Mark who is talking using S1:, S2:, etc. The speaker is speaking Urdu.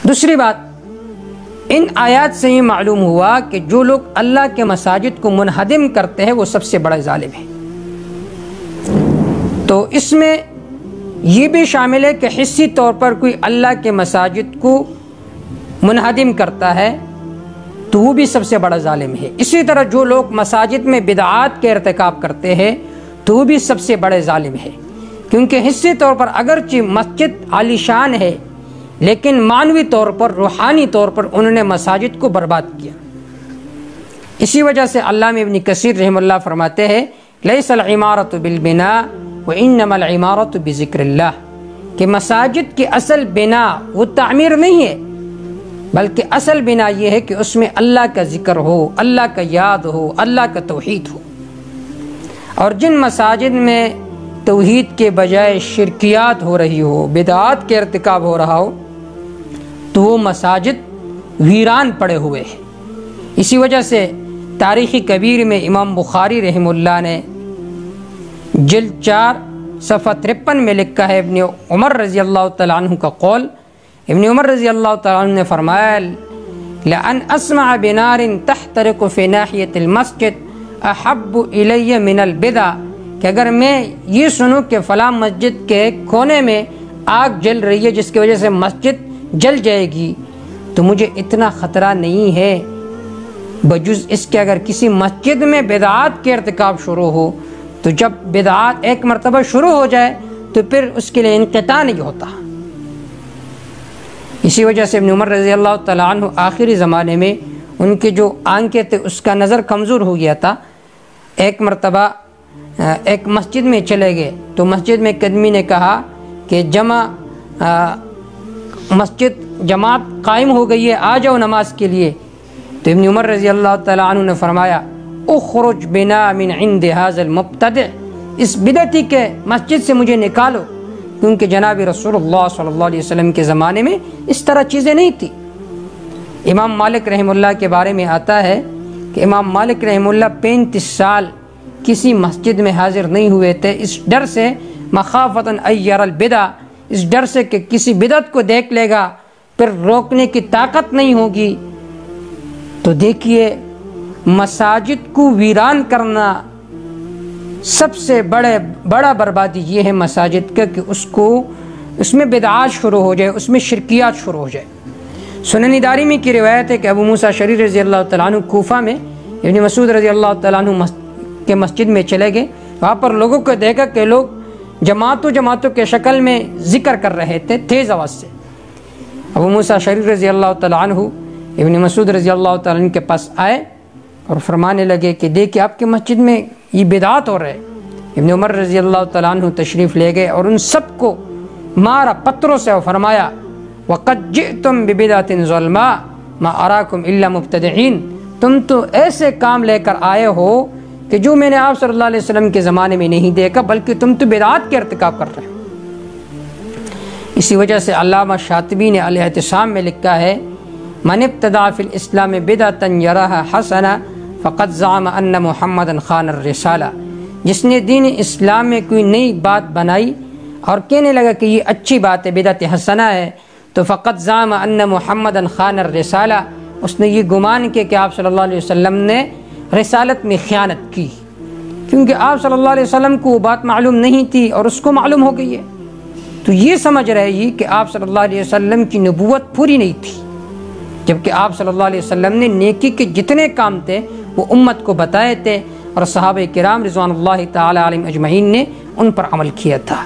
S1: دوسری بات، ان آیات سے یہ معلوم ہوا کہ جو لوگ اللہ کے مساجد کو منہدم کرتے ہیں وہ سب سے بڑا ظالم ہے۔ تو اس میں یہ بھی شامل ہے کہ حصی طور پر کوئی اللہ کے مساجد کو منہدم کرتا ہے تو وہ بھی سب سے بڑا ظالم ہے۔ اسی طرح جو لوگ مساجد میں بدعات کے ارتکاب کرتے ہیں تو وہ بھی سب سے بڑے ظالم ہے، کیونکہ حصی طور پر اگرچہ مسجد عالی شان ہے لیکن معنوی طور پر، روحانی طور پر انہوں نے مساجد کو برباد کیا۔ اسی وجہ سے علامہ ابن کثیر رحمہ اللہ فرماتے ہیں لیس العمارۃ بالبناء وانما العمارۃ بذکر اللہ، کہ مساجد کی اصل بنا وہ تعمیر نہیں ہے، بلکہ اصل بنا یہ ہے کہ اس میں اللہ کا ذکر ہو، اللہ کا یاد ہو، اللہ کا توحید ہو۔ اور جن مساجد میں توحید کے بجائے شرکیات ہو رہی ہو، بدعات کے ارتکاب ہو رہا ہو، تو وہ مساجد ویران پڑے ہوئے ہیں۔ اسی وجہ سے تاریخ کبیر میں امام بخاری رحمہ اللہ نے جلد 4 صفحہ 53 میں لکھا ہے، ابن عمر رضی اللہ تعالیٰ عنہ کا قول، ابن عمر رضی اللہ تعالیٰ عنہ نے فرمایا لأن اسمع بنار تحترق فی ناحیۃ المسجد احب الی من البدع، کہ اگر میں یہ سنوں کہ فلاں مسجد کے کونے میں آگ جل رہی ہے جس کی وجہ سے مسجد جل جائے گی تو مجھے اتنا خطرہ نہیں ہے بجز اس کے اگر کسی مسجد میں بدعات کے ارتکاب شروع ہو تو جب بدعات ایک مرتبہ شروع ہو جائے تو پھر اس کے لیے انقطاع نہیں ہوتا۔ اسی وجہ سے ابن عمر رضی اللہ تعالیٰ عنہ آخری زمانے میں ان کے جو آنکھیں تھے اس کا نظر کمزور ہو گیا تھا۔ ایک مرتبہ ایک مسجد میں چلے گئے تو مسجد میں ایک آدمی نے کہا کہ مسجد جماعت قائم ہو گئی ہے، آ جاؤ نماز کے لیے۔ تو ابن عمر رضی اللہ تعالیٰ عنہ نے فرمایا اخرج بنا من عند هذا المبتدع، اس بدعتی کے مسجد سے مجھے نکالو، کیونکہ جناب رسول اللہ صلی اللہ علیہ وسلم کے زمانے میں اس طرح چیزیں نہیں تھی۔ امام مالک رحمہ اللہ کے بارے میں آتا ہے کہ امام مالک رحمہ اللہ 35 سال کسی مسجد میں حاضر نہیں ہوئے تھے، اس ڈر سے مخافۃ ان یری البدع، اس ڈر سے کہ کسی بدعت کو دیکھ لے گا پھر روکنے کی طاقت نہیں ہوگی۔ تو دیکھیے مساجد کو ویران کرنا سب سے بڑا بربادی یہ ہے مساجد کا کہ اس میں بدعات شروع ہو جائے، اس میں شرکیات شروع ہو جائے۔ سنن دارمی کی روایت ہے کہ ابو موسیٰ اشعری رضی اللہ تعالیٰ عنہ کوفہ میں ابن مسعود رضی اللہ تعالیٰ عنہ کے مسجد میں چلے گئے، وہاں پر لوگوں کو دیکھا کہ لوگ جماعتوں کے شکل میں ذکر کر رہے تھے تیز آواز سے۔ ابو موسیٰ اشعری رضی اللہ تعالیٰ عنہ ابن مسعود رضی اللہ تعالیٰ عنہ کے پاس آئے اور فرمانے لگے کہ دیکھیں آپ کے مسجد میں یہ بدعات ہو رہے۔ ابن عمر رضی اللہ تعالیٰ عنہ تشریف لے گئے اور ان سب کو مارا پتھروں سے اور فرمایا وَقَدْ جِئْتُمْ بِبِدْعَةٍ ظُلْمَاءٍ مَا أَرَاكُمْ إِلَّا مُبْتَدِعِينَ، تم تو ایسے کام لے کر آئے ہو کہ جو میں نے آپ صلی اللہ علیہ وسلم کے زمانے میں نہیں دیکھا، بلکہ تم تو بدعات کے ارتکاب کر رہے ہو۔ اسی وجہ سے علامہ شاطبی نے الاعتصام میں لکھا ہے من ابتدع فی الاسلام بدعة یراها حسنہ فقد زعم ان محمدا خان الرسالہ، جس نے دین اسلام میں کوئی نئی بات بنائی اور کہنے لگا کہ یہ اچھی بات ہے، بدعت حسنہ ہے، تو فقد زعم ان محمدا خان الرسالہ، اس نے یہ گمان کیا کہ آپ صلی اللہ علیہ وسلم نے رسالت میں خیانت کی، کیونکہ آپ صلی اللہ علیہ وسلم کو وہ بات معلوم نہیں تھی اور اس کو معلوم ہو گئی ہے، تو یہ سمجھ رہے ہی کہ آپ صلی اللہ علیہ وسلم کی نبوت پوری نہیں تھی، جبکہ آپ صلی اللہ علیہ وسلم نے نیکی کے جتنے کام تھے وہ امت کو بتائے تھے اور صحابہ کرام رضوان اللہ تعالی علیہم اجمعین نے ان پر عمل کیا تھا۔